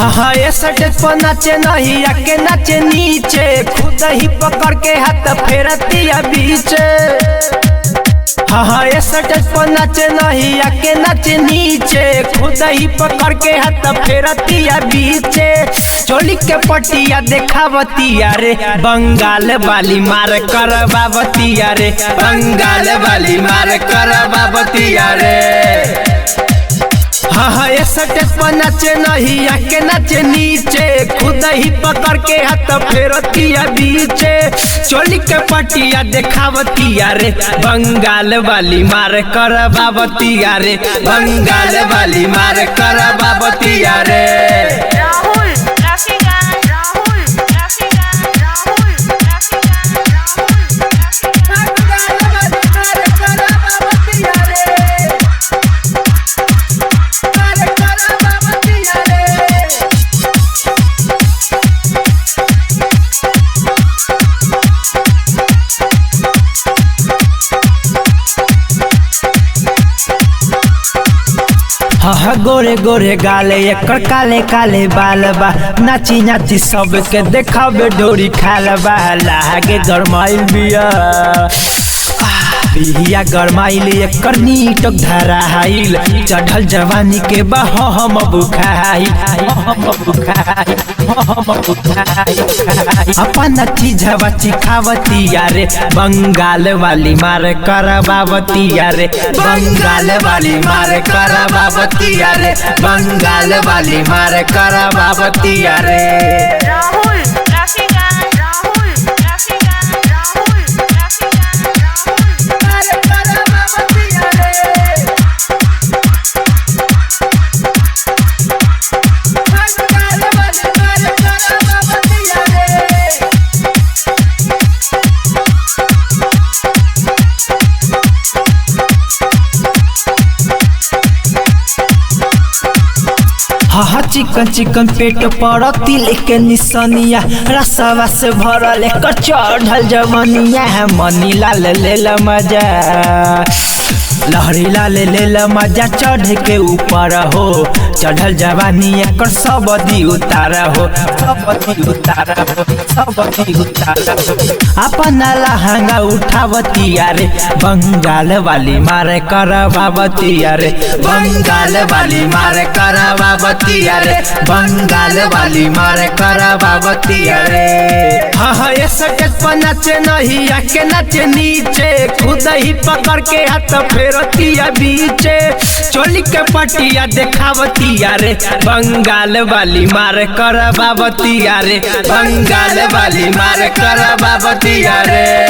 हाँ ये स्टेज पर नाचे नहीं आके नाचे नीचे, खुद ही पकड़ के हाथ फेरतिया बीचे। हाँ ये स्टेज पर नाचे नहीं आके नाचे नीचे, खुद ही पकड़ के हाथ फेरतिया बीचे। चोली के पटिया देखावतिया रे, बंगाल वाली मार करवावतिया रे, बंगाल वाली मार करवावतिया रे। हाँ ये स्टेज पर नाचे नहीं आके नाचे नीचे, खुद ही पकड़ के हाथ फेरतिया बीचे। चोली के पटिया देखावतिया रे, बंगाल वाली मार करवावतिया रे, बंगाल वाली मार करवावतिया रे। हाँ गोरे गोरे गाले एकर काले काले बाल बा, नाची नाची सबके देखावे डोरी खाल बा। लागे गरमाइल बिया गरमाइल एकर नीटक धराइल, चढ़ल जवानी के बा हम बुखाई अपन चीजवा चिखावतिया रे, बंगाल वाली मार करवावतिया रे, बंगाल वाली मार करवावतिया रे, बंगाल वाली मार करवावतिया रे। हाँ चिकन चिकन पेट पर तिल के निशानिया, रसवा से भरल एकर चढ़ल जवनिया। मनी लाल ले मजा, लहरी लाल ले मजा, चढ़ के ऊपर हो, चढ़ल जवानी एकर सब दी उतार हो, सब दी उतार हो, सब दी उतार हो। अपन लहंगा उठावतिया रे, बंगाल वाली मार करवावतिया रे, बंगाल वाली मार करवावतिया रे, बंगाल वाली मार करवावतिया रे। हाँ ये स्टेज पर नाचे नहीं आके नाचे नीचे, खुद ही पकड़ के हाथ फेरतिया बीचे। चोली के पटिया देखावतिया रे, बंगाल वाली मार करवावतिया रे, बंगाल वाली मार करवावतिया रे।